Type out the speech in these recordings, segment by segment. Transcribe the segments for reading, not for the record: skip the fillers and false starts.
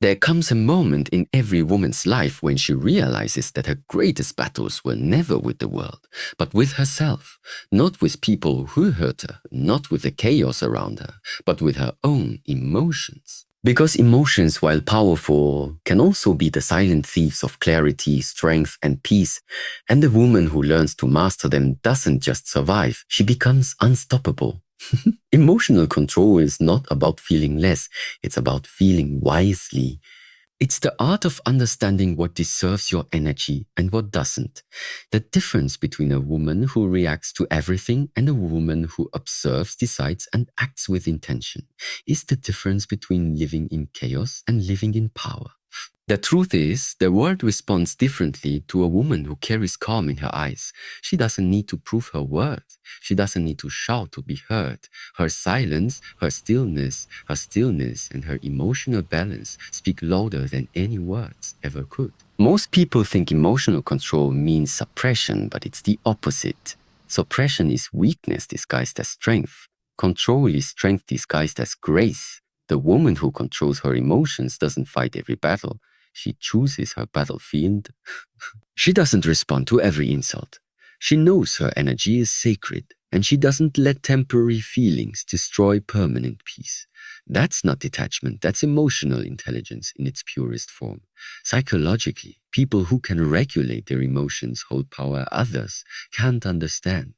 There comes a moment in every woman's life when she realizes that her greatest battles were never with the world, but with herself, not with people who hurt her, not with the chaos around her, but with her own emotions. Because emotions, while powerful, can also be the silent thieves of clarity, strength, and peace, and the woman who learns to master them doesn't just survive, she becomes unstoppable. Emotional control is not about feeling less, it's about feeling wisely. It's the art of understanding what deserves your energy and what doesn't. The difference between a woman who reacts to everything and a woman who observes, decides, and acts with intention is the difference between living in chaos and living in power. The truth is, the world responds differently to a woman who carries calm in her eyes. She doesn't need to prove her worth. She doesn't need to shout to be heard. Her silence, her stillness, and her emotional balance speak louder than any words ever could. Most people think emotional control means suppression, but it's the opposite. Suppression is weakness disguised as strength. Control is strength disguised as grace. The woman who controls her emotions doesn't fight every battle. She chooses her battlefield. She doesn't respond to every insult. She knows her energy is sacred, and she doesn't let temporary feelings destroy permanent peace. That's not detachment, that's emotional intelligence in its purest form. Psychologically, people who can regulate their emotions hold power others can't understand.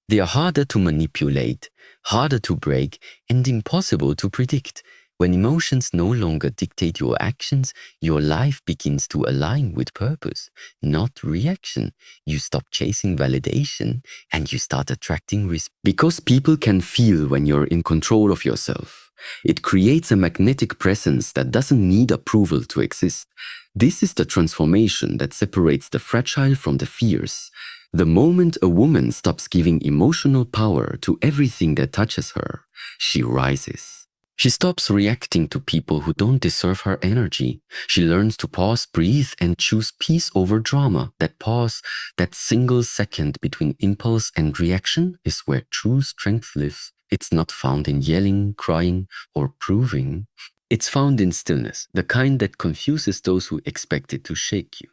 They are harder to manipulate, harder to break, and impossible to predict. When emotions no longer dictate your actions, your life begins to align with purpose, not reaction. You stop chasing validation and you start attracting respect. Because people can feel when you're in control of yourself. It creates a magnetic presence that doesn't need approval to exist. This is the transformation that separates the fragile from the fierce. The moment a woman stops giving emotional power to everything that touches her, she rises. She stops reacting to people who don't deserve her energy. She learns to pause, breathe, and choose peace over drama. That pause, that single second between impulse and reaction is where true strength lives. It's not found in yelling, crying, or proving. It's found in stillness, the kind that confuses those who expect it to shake you.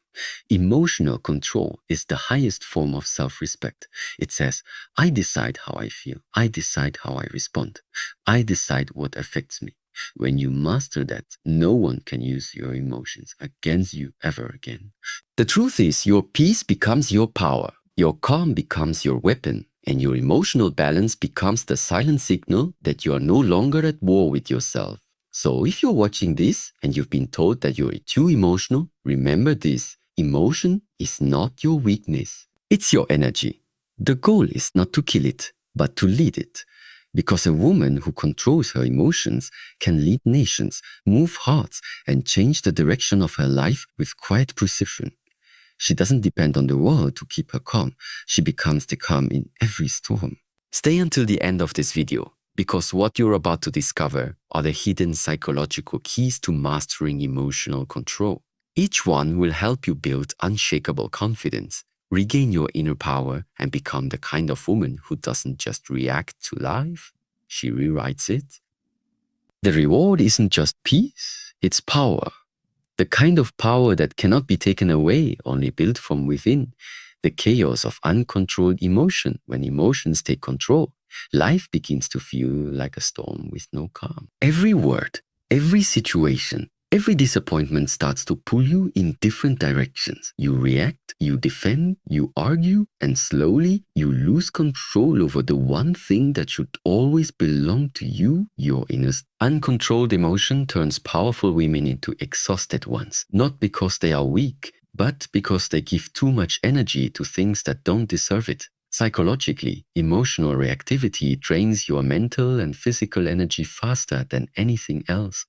Emotional control is the highest form of self-respect. It says, I decide how I feel. I decide how I respond. I decide what affects me. When you master that, no one can use your emotions against you ever again. The truth is, your peace becomes your power. Your calm becomes your weapon. And your emotional balance becomes the silent signal that you are no longer at war with yourself. So if you're watching this and you've been told that you're too emotional, remember this. Emotion is not your weakness. It's your energy. The goal is not to kill it, but to lead it. Because a woman who controls her emotions can lead nations, move hearts, and change the direction of her life with quiet precision. She doesn't depend on the world to keep her calm. She becomes the calm in every storm. Stay until the end of this video, because what you're about to discover are the hidden psychological keys to mastering emotional control. Each one will help you build unshakable confidence, regain your inner power, and become the kind of woman who doesn't just react to life, she rewrites it. The reward isn't just peace, it's power. The kind of power that cannot be taken away, only built from within. The chaos of uncontrolled emotion. When emotions take control, life begins to feel like a storm with no calm. Every word, every situation, every disappointment starts to pull you in different directions. You react, you defend, you argue, and slowly you lose control over the one thing that should always belong to you, your innest. Uncontrolled emotion turns powerful women into exhausted ones, not because they are weak, but because they give too much energy to things that don't deserve it. Psychologically, emotional reactivity drains your mental and physical energy faster than anything else.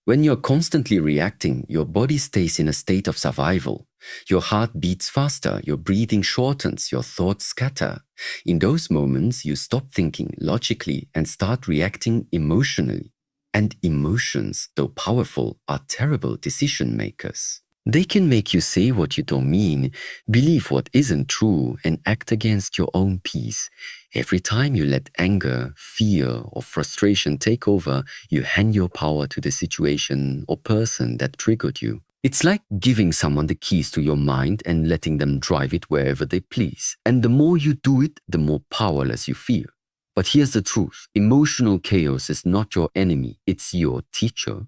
When you're constantly reacting, your body stays in a state of survival. Your heart beats faster, your breathing shortens, your thoughts scatter. In those moments, you stop thinking logically and start reacting emotionally. And emotions, though powerful, are terrible decision makers. They can make you say what you don't mean, believe what isn't true, and act against your own peace. Every time you let anger, fear, or frustration take over, you hand your power to the situation or person that triggered you. It's like giving someone the keys to your mind and letting them drive it wherever they please. And the more you do it, the more powerless you feel. But here's the truth. Emotional chaos is not your enemy, it's your teacher.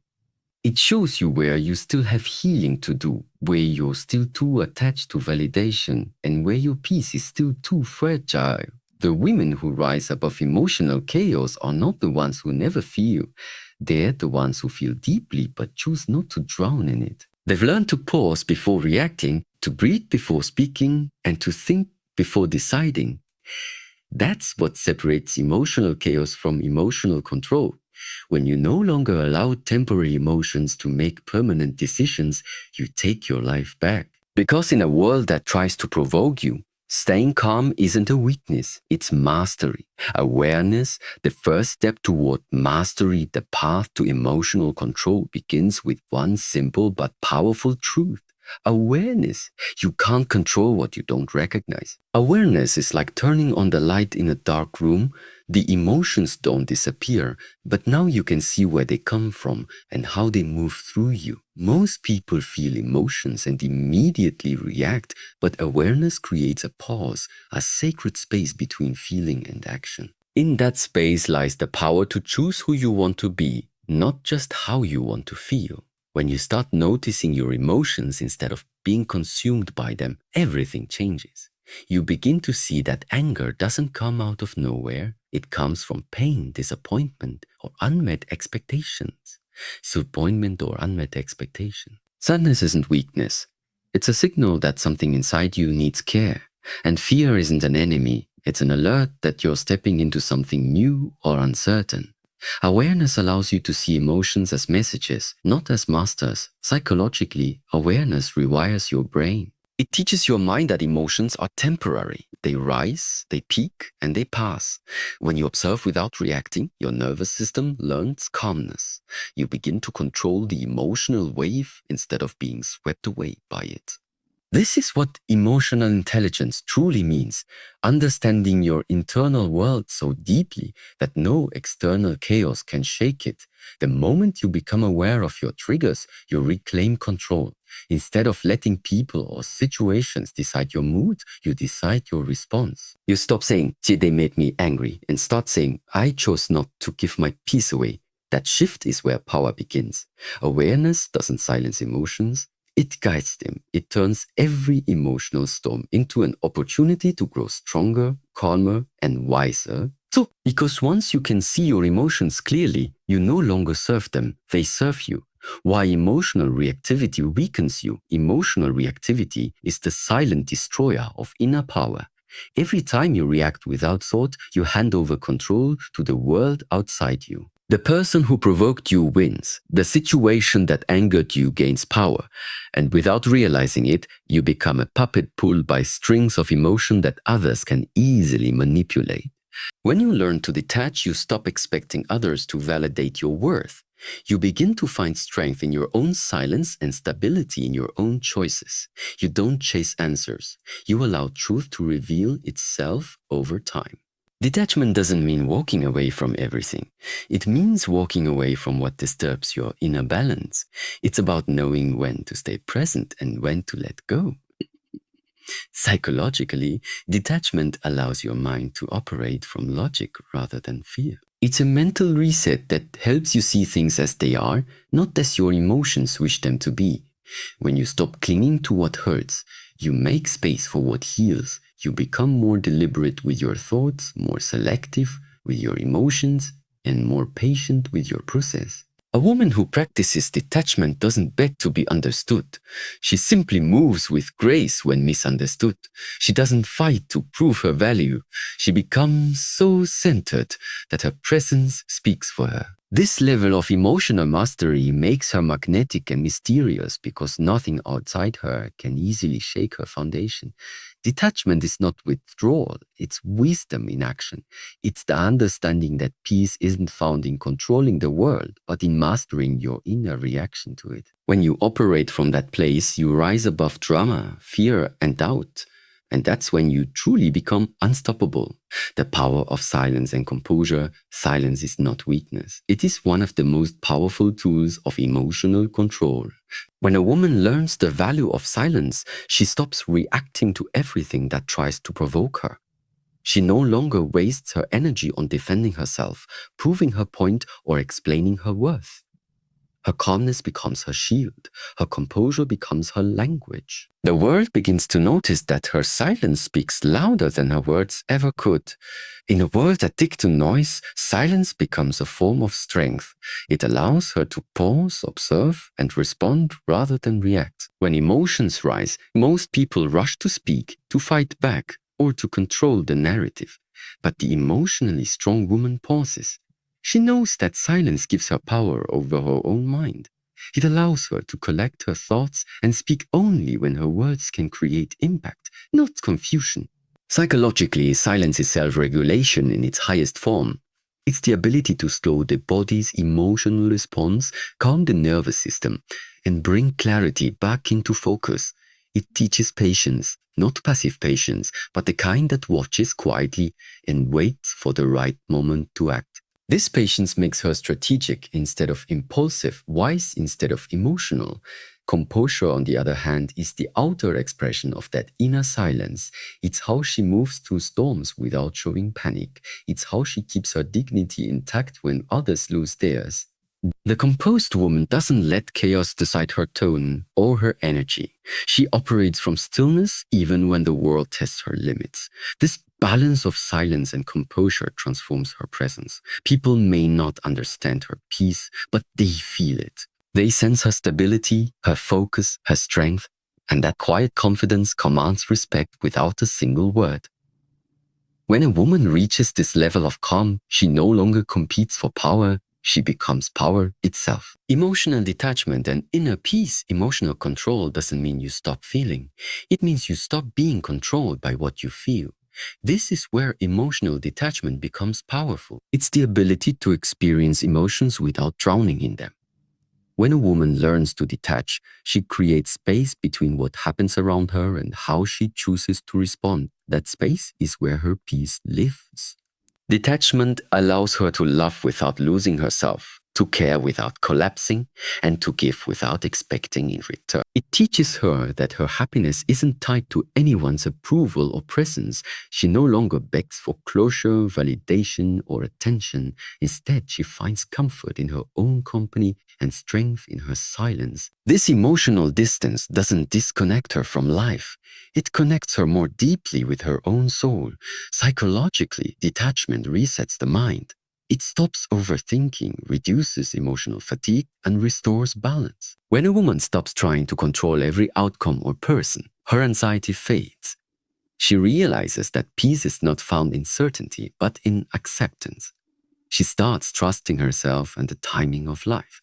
It shows you where you still have healing to do, where you're still too attached to validation, and where your peace is still too fragile. The women who rise above emotional chaos are not the ones who never feel. They're the ones who feel deeply but choose not to drown in it. They've learned to pause before reacting, to breathe before speaking, and to think before deciding. That's what separates emotional chaos from emotional control. When you no longer allow temporary emotions to make permanent decisions, you take your life back. Because in a world that tries to provoke you, staying calm isn't a weakness, it's mastery. Awareness, the first step toward mastery, the path to emotional control begins with one simple but powerful truth. Awareness. You can't control what you don't recognize. Awareness is like turning on the light in a dark room. The emotions don't disappear, but now you can see where they come from and how they move through you. Most people feel emotions and immediately react, but awareness creates a pause, a sacred space between feeling and action. In that space lies the power to choose who you want to be, not just how you want to feel. When you start noticing your emotions instead of being consumed by them, everything changes. You begin to see that anger doesn't come out of nowhere. It comes from pain, disappointment, or unmet expectations. Disappointment or unmet expectation. Sadness isn't weakness. It's a signal that something inside you needs care. And fear isn't an enemy. It's an alert that you're stepping into something new or uncertain. Awareness allows you to see emotions as messages, not as masters. Psychologically, awareness rewires your brain. It teaches your mind that emotions are temporary. They rise, they peak, and they pass. When you observe without reacting, your nervous system learns calmness. You begin to control the emotional wave instead of being swept away by it. This is what emotional intelligence truly means, understanding your internal world so deeply that no external chaos can shake it. The moment you become aware of your triggers, you reclaim control. Instead of letting people or situations decide your mood, you decide your response. You stop saying, "Gee, they made me angry," and start saying, "I chose not to give my peace away." That shift is where power begins. Awareness doesn't silence emotions. It guides them. It turns every emotional storm into an opportunity to grow stronger, calmer, and wiser. So, because once you can see your emotions clearly, you no longer serve them, they serve you. Why emotional reactivity weakens you? Emotional reactivity is the silent destroyer of inner power. Every time you react without thought, you hand over control to the world outside you. The person who provoked you wins. The situation that angered you gains power. And without realizing it, you become a puppet pulled by strings of emotion that others can easily manipulate. When you learn to detach, you stop expecting others to validate your worth. You begin to find strength in your own silence and stability in your own choices. You don't chase answers. You allow truth to reveal itself over time. Detachment doesn't mean walking away from everything. It means walking away from what disturbs your inner balance. It's about knowing when to stay present and when to let go. Psychologically, detachment allows your mind to operate from logic rather than fear. It's a mental reset that helps you see things as they are, not as your emotions wish them to be. When you stop clinging to what hurts, you make space for what heals. You become more deliberate with your thoughts, more selective with your emotions, and more patient with your process. A woman who practices detachment doesn't beg to be understood. She simply moves with grace when misunderstood. She doesn't fight to prove her value. She becomes so centered that her presence speaks for her. This level of emotional mastery makes her magnetic and mysterious because nothing outside her can easily shake her foundation. Detachment is not withdrawal, it's wisdom in action. It's the understanding that peace isn't found in controlling the world, but in mastering your inner reaction to it. When you operate from that place, you rise above drama, fear, and doubt. And that's when you truly become unstoppable. The power of silence and composure. Silence is not weakness. It is one of the most powerful tools of emotional control. When a woman learns the value of silence, she stops reacting to everything that tries to provoke her. She no longer wastes her energy on defending herself, proving her point, or explaining her worth. Her calmness becomes her shield. Her composure becomes her language. The world begins to notice that her silence speaks louder than her words ever could. In a world addicted to noise, silence becomes a form of strength. It allows her to pause, observe, and respond rather than react. When emotions rise, most people rush to speak, to fight back, or to control the narrative. But the emotionally strong woman pauses. She knows that silence gives her power over her own mind. It allows her to collect her thoughts and speak only when her words can create impact, not confusion. Psychologically, silence is self-regulation in its highest form. It's the ability to slow the body's emotional response, calm the nervous system, and bring clarity back into focus. It teaches patience, not passive patience, but the kind that watches quietly and waits for the right moment to act. This patience makes her strategic instead of impulsive, wise instead of emotional. Composure, on the other hand, is the outer expression of that inner silence. It's how she moves through storms without showing panic. It's how she keeps her dignity intact when others lose theirs. The composed woman doesn't let chaos decide her tone or her energy. She operates from stillness even when the world tests her limits. This balance of silence and composure transforms her presence. People may not understand her peace, but they feel it. They sense her stability, her focus, her strength, and that quiet confidence commands respect without a single word. When a woman reaches this level of calm, she no longer competes for power, she becomes power itself. Emotional detachment and inner peace, emotional control doesn't mean you stop feeling. It means you stop being controlled by what you feel. This is where emotional detachment becomes powerful. It's the ability to experience emotions without drowning in them. When a woman learns to detach, she creates space between what happens around her and how she chooses to respond. That space is where her peace lives. Detachment allows her to love without losing herself, to care without collapsing, and to give without expecting in return. It teaches her that her happiness isn't tied to anyone's approval or presence. She no longer begs for closure, validation, or attention. Instead, she finds comfort in her own company and strength in her silence. This emotional distance doesn't disconnect her from life. It connects her more deeply with her own soul. Psychologically, detachment resets the mind. It stops overthinking, reduces emotional fatigue, and restores balance. When a woman stops trying to control every outcome or person, her anxiety fades. She realizes that peace is not found in certainty, but in acceptance. She starts trusting herself and the timing of life.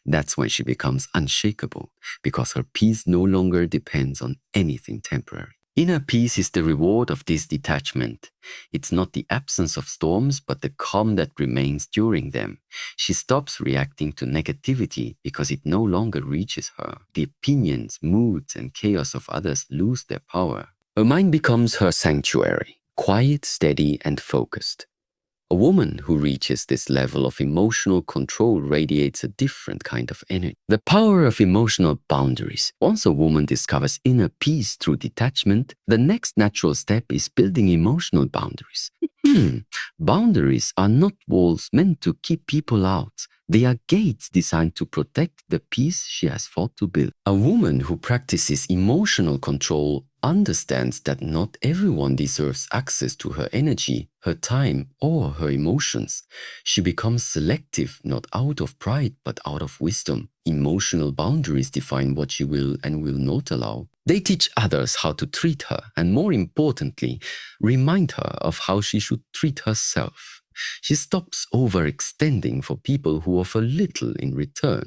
That's when she becomes unshakable, because her peace no longer depends on anything temporary. Inner peace is the reward of this detachment. It's not the absence of storms, but the calm that remains during them. She stops reacting to negativity because it no longer reaches her. The opinions, moods, and chaos of others lose their power. Her mind becomes her sanctuary, quiet, steady, and focused. A woman who reaches this level of emotional control radiates a different kind of energy. The power of emotional boundaries. Once a woman discovers inner peace through detachment, the next natural step is building emotional boundaries. Boundaries are not walls meant to keep people out. They are gates designed to protect the peace she has fought to build. A woman who practices emotional control understands that not everyone deserves access to her energy, her time, or her emotions. She becomes selective not out of pride but out of wisdom. Emotional boundaries define what she will and will not allow. They teach others how to treat her and, more importantly, remind her of how she should treat herself. She stops overextending for people who offer little in return.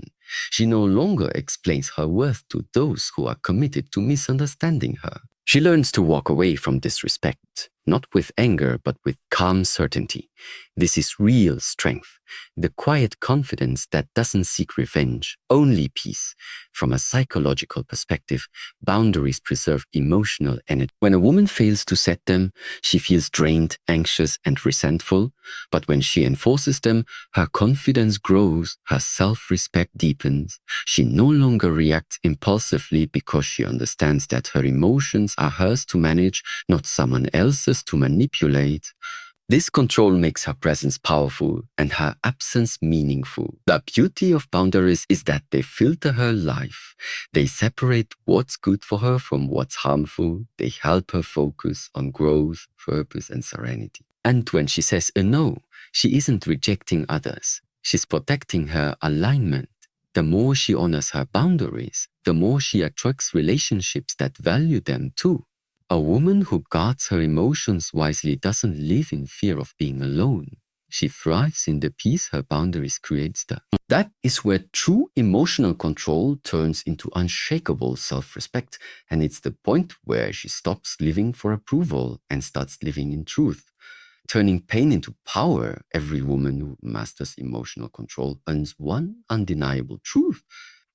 She no longer explains her worth to those who are committed to misunderstanding her. She learns to walk away from disrespect, not with anger, but with calm certainty. This is real strength, the quiet confidence that doesn't seek revenge, only peace. From a psychological perspective, boundaries preserve emotional energy. When a woman fails to set them, she feels drained, anxious, and resentful. But when she enforces them, her confidence grows, her self-respect deepens. She no longer reacts impulsively because she understands that her emotions are hers to manage, not someone else's to manipulate. This control makes her presence powerful and her absence meaningful. The beauty of boundaries is that they filter her life. They separate what's good for her from what's harmful. They help her focus on growth, purpose, and serenity. And when she says a no, she isn't rejecting others. She's protecting her alignment. The more she honors her boundaries, the more she attracts relationships that value them too. A woman who guards her emotions wisely doesn't live in fear of being alone. She thrives in the peace her boundaries create. That is where true emotional control turns into unshakable self-respect, and it's the point where she stops living for approval and starts living in truth. Turning pain into power, every woman who masters emotional control earns one undeniable truth.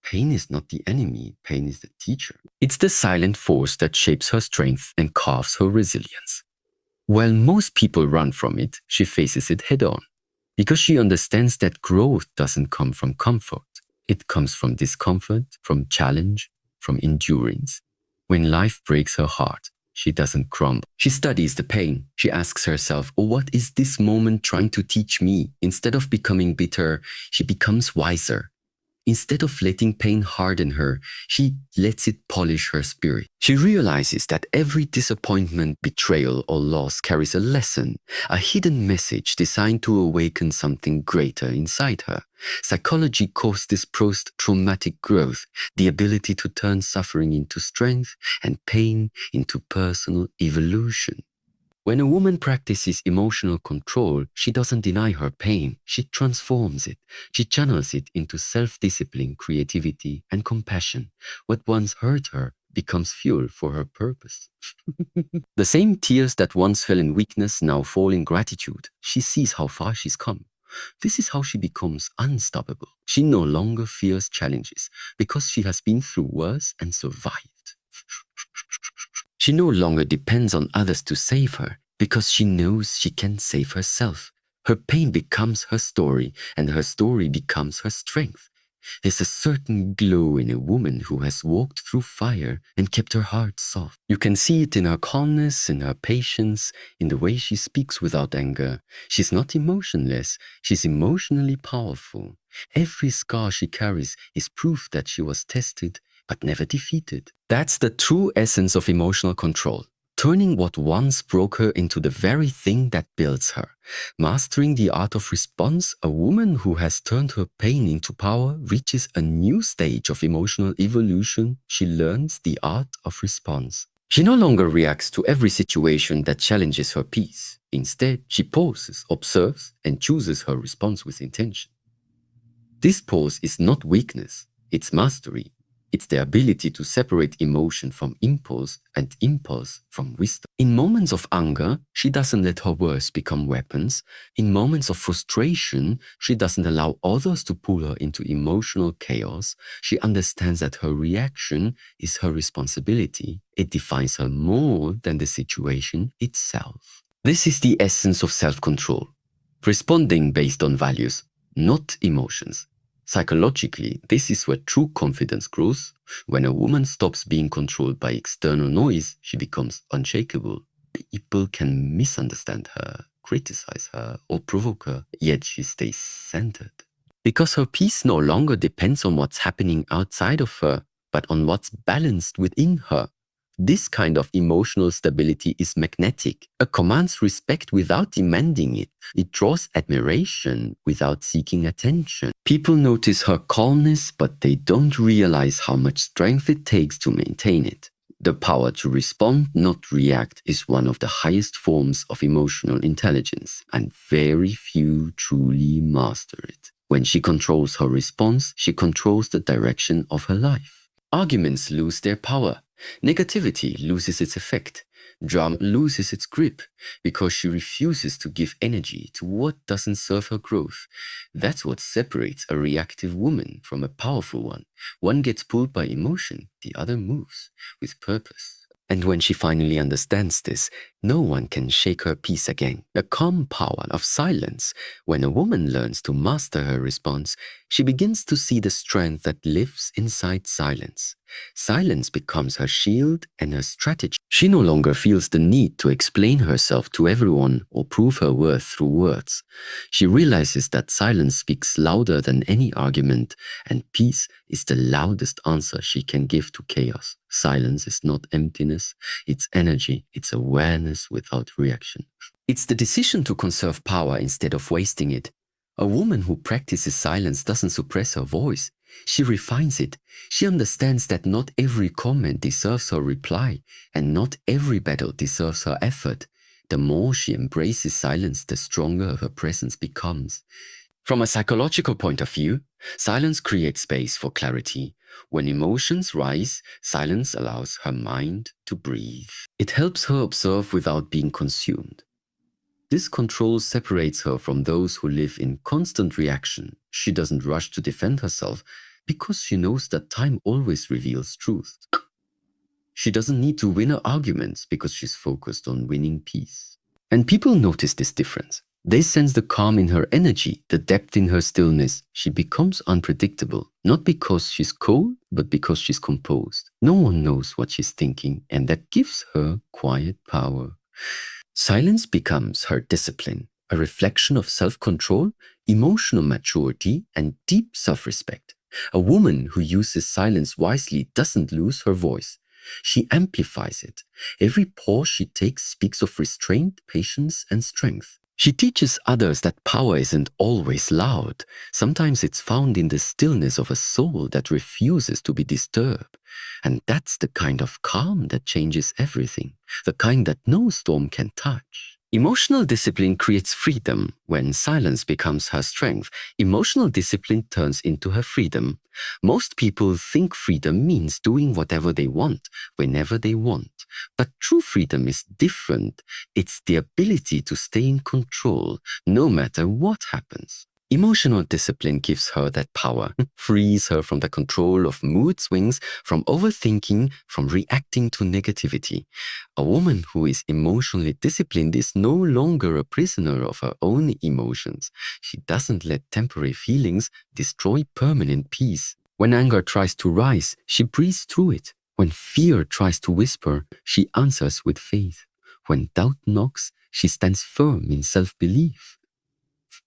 Pain is not the enemy, pain is the teacher. It's the silent force that shapes her strength and carves her resilience. While most people run from it, she faces it head on. Because she understands that growth doesn't come from comfort. It comes from discomfort, from challenge, from endurance. When life breaks her heart, she doesn't crumble. She studies the pain. She asks herself, oh, what is this moment trying to teach me? Instead of becoming bitter, she becomes wiser. Instead of letting pain harden her, she lets it polish her spirit. She realizes that every disappointment, betrayal, or loss carries a lesson, a hidden message designed to awaken something greater inside her. Psychology calls this post-traumatic growth, the ability to turn suffering into strength and pain into personal evolution. When a woman practices emotional control, she doesn't deny her pain, she transforms it. She channels it into self-discipline, creativity, and compassion. What once hurt her becomes fuel for her purpose. The same tears that once fell in weakness now fall in gratitude. She sees how far she's come. This is how she becomes unstoppable. She no longer fears challenges because she has been through worse and survived. She no longer depends on others to save her because she knows she can save herself. Her pain becomes her story, and her story becomes her strength. There's a certain glow in a woman who has walked through fire and kept her heart soft. You can see it in her calmness, in her patience, in the way she speaks without anger. She's not emotionless, she's emotionally powerful. Every scar she carries is proof that she was tested but never defeated. That's the true essence of emotional control. Turning what once broke her into the very thing that builds her. Mastering the art of response, a woman who has turned her pain into power reaches a new stage of emotional evolution. She learns the art of response. She no longer reacts to every situation that challenges her peace. Instead, she pauses, observes, and chooses her response with intention. This pause is not weakness, it's mastery. It's the ability to separate emotion from impulse and impulse from wisdom. In moments of anger, she doesn't let her words become weapons. In moments of frustration, she doesn't allow others to pull her into emotional chaos. She understands that her reaction is her responsibility. It defines her more than the situation itself. This is the essence of self-control. Responding based on values, not emotions. Psychologically, this is where true confidence grows. When a woman stops being controlled by external noise, she becomes unshakable. People can misunderstand her, criticize her, or provoke her, yet she stays centered. Because her peace no longer depends on what's happening outside of her, but on what's balanced within her. This kind of emotional stability is magnetic. It commands respect without demanding it. It draws admiration without seeking attention. People notice her calmness, but they don't realize how much strength it takes to maintain it. The power to respond, not react, is one of the highest forms of emotional intelligence, and very few truly master it. When she controls her response, she controls the direction of her life. Arguments lose their power Negativity loses its effect. Drama loses its grip because she refuses to give energy to what doesn't serve her growth. That's what separates a reactive woman from a powerful one. One gets pulled by emotion, the other moves with purpose. And when she finally understands this, no one can shake her peace again. The calm power of silence. When a woman learns to master her response, she begins to see the strength that lives inside silence. Silence becomes her shield and her strategy. She no longer feels the need to explain herself to everyone or prove her worth through words. She realizes that silence speaks louder than any argument, and peace is the loudest answer she can give to chaos. Silence is not emptiness, it's energy, it's awareness without reaction. It's the decision to conserve power instead of wasting it. A woman who practices silence doesn't suppress her voice. She refines it. She understands that not every comment deserves her reply, and not every battle deserves her effort. The more she embraces silence, the stronger her presence becomes. From a psychological point of view, silence creates space for clarity. When emotions rise, silence allows her mind to breathe. It helps her observe without being consumed. This control separates her from those who live in constant reaction. She doesn't rush to defend herself because she knows that time always reveals truth. She doesn't need to win her arguments because she's focused on winning peace. And people notice this difference. They sense the calm in her energy, the depth in her stillness. She becomes unpredictable, not because she's cold, but because she's composed. No one knows what she's thinking, and that gives her quiet power. Silence becomes her discipline, a reflection of self-control, emotional maturity, and deep self-respect. A woman who uses silence wisely doesn't lose her voice. She amplifies it. Every pause she takes speaks of restraint, patience, and strength. She teaches others that power isn't always loud. Sometimes it's found in the stillness of a soul that refuses to be disturbed. And that's the kind of calm that changes everything, the kind that no storm can touch. Emotional discipline creates freedom. When silence becomes her strength, emotional discipline turns into her freedom. Most people think freedom means doing whatever they want, whenever they want. But true freedom is different. It's the ability to stay in control, no matter what happens. Emotional discipline gives her that power, frees her from the control of mood swings, from overthinking, from reacting to negativity. A woman who is emotionally disciplined is no longer a prisoner of her own emotions. She doesn't let temporary feelings destroy permanent peace. When anger tries to rise, she breathes through it. When fear tries to whisper, she answers with faith. When doubt knocks, she stands firm in self-belief.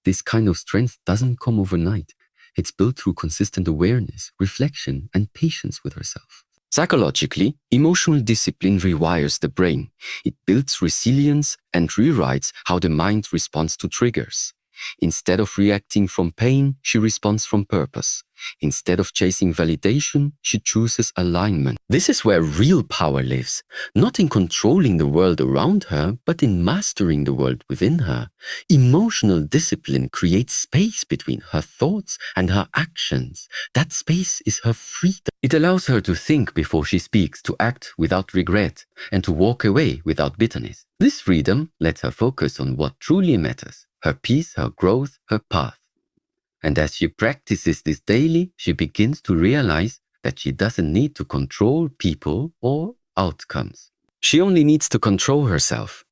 This kind of strength doesn't come overnight. It's built through consistent awareness, reflection, and patience with herself. Psychologically, emotional discipline rewires the brain. It builds resilience and rewrites how the mind responds to triggers. Instead of reacting from pain, she responds from purpose. Instead of chasing validation, she chooses alignment. This is where real power lives, not in controlling the world around her, but in mastering the world within her. Emotional discipline creates space between her thoughts and her actions. That space is her freedom. It allows her to think before she speaks, to act without regret, and to walk away without bitterness. This freedom lets her focus on what truly matters: her peace, her growth, her path. And as she practices this daily, she begins to realize that she doesn't need to control people or outcomes. She only needs to control herself.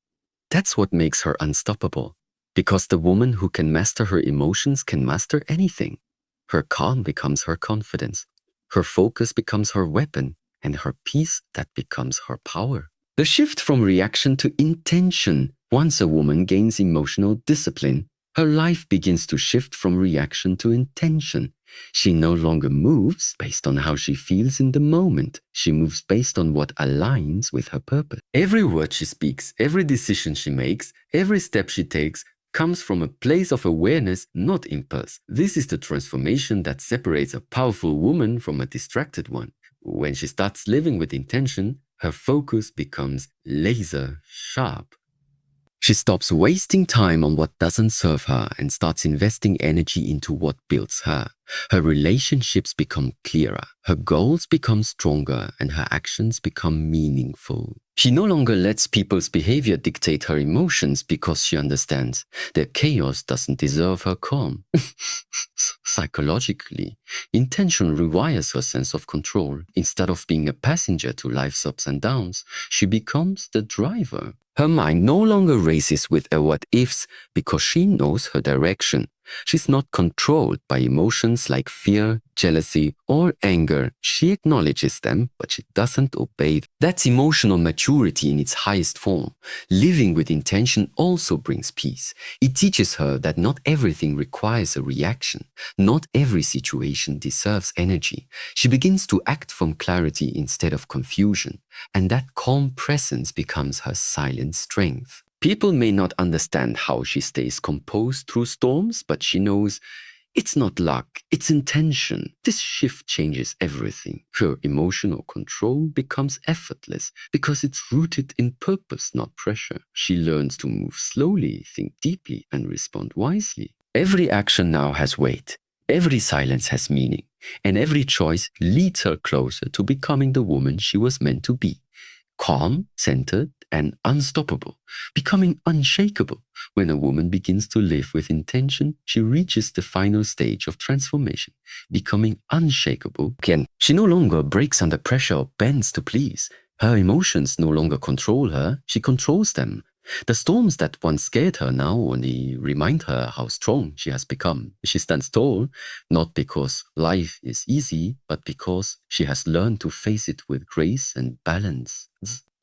That's what makes her unstoppable. Because the woman who can master her emotions can master anything. Her calm becomes her confidence. Her focus becomes her weapon, and her peace, that becomes her power. The shift from reaction to intention. Once a woman gains emotional discipline, her life begins to shift from reaction to intention. She no longer moves based on how she feels in the moment. She moves based on what aligns with her purpose. Every word she speaks, every decision she makes, every step she takes comes from a place of awareness, not impulse. This is the transformation that separates a powerful woman from a distracted one. When she starts living with intention, her focus becomes laser sharp. She stops wasting time on what doesn't serve her and starts investing energy into what builds her. Her relationships become clearer, her goals become stronger, and her actions become meaningful. She no longer lets people's behavior dictate her emotions because she understands that chaos doesn't deserve her calm. Psychologically, intention rewires her sense of control. Instead of being a passenger to life's ups and downs, she becomes the driver. Her mind no longer races with a what ifs because she knows her direction. She's not controlled by emotions like fear, jealousy, or anger. She acknowledges them, but she doesn't obey them. That's emotional maturity in its highest form. Living with intention also brings peace. It teaches her that not everything requires a reaction. Not every situation deserves energy. She begins to act from clarity instead of confusion, and that calm presence becomes her silent strength. People may not understand how she stays composed through storms, but she knows it's not luck, it's intention. This shift changes everything. Her emotional control becomes effortless because it's rooted in purpose, not pressure. She learns to move slowly, think deeply, and respond wisely. Every action now has weight. Every silence has meaning. And every choice leads her closer to becoming the woman she was meant to be. Calm, centered, and unstoppable, becoming unshakable. When a woman begins to live with intention, she reaches the final stage of transformation, becoming unshakable again. She no longer breaks under pressure or bends to please. Her emotions no longer control her, she controls them. The storms that once scared her now only remind her how strong she has become. She stands tall, not because life is easy, but because she has learned to face it with grace and balance.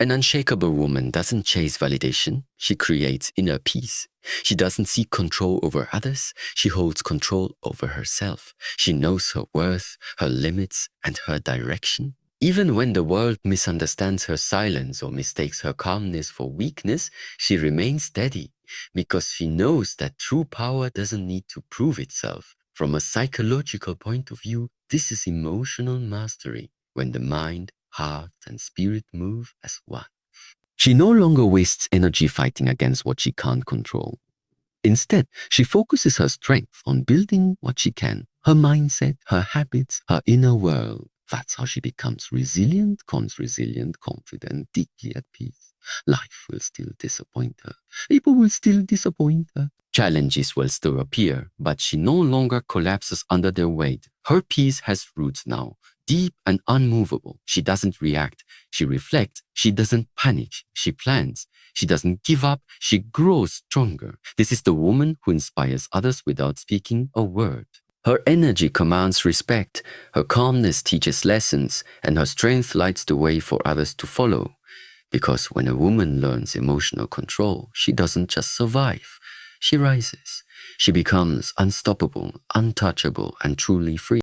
An unshakable woman doesn't chase validation, she creates inner peace. She doesn't seek control over others, she holds control over herself. She knows her worth, her limits, and her direction. Even when the world misunderstands her silence or mistakes her calmness for weakness, she remains steady because she knows that true power doesn't need to prove itself. From a psychological point of view, this is emotional mastery, when the mind, heart, and spirit move as one. She no longer wastes energy fighting against what she can't control. Instead, she focuses her strength on building what she can, her mindset, her habits, her inner world. That's how she becomes resilient, confident, deeply at peace. Life will still disappoint her. People will still disappoint her. Challenges will still appear, but she no longer collapses under their weight. Her peace has roots now, deep and unmovable. She doesn't react. She reflects. She doesn't panic. She plans. She doesn't give up. She grows stronger. This is the woman who inspires others without speaking a word. Her energy commands respect, her calmness teaches lessons, and her strength lights the way for others to follow. Because when a woman learns emotional control, she doesn't just survive, she rises. She becomes unstoppable, untouchable, and truly free.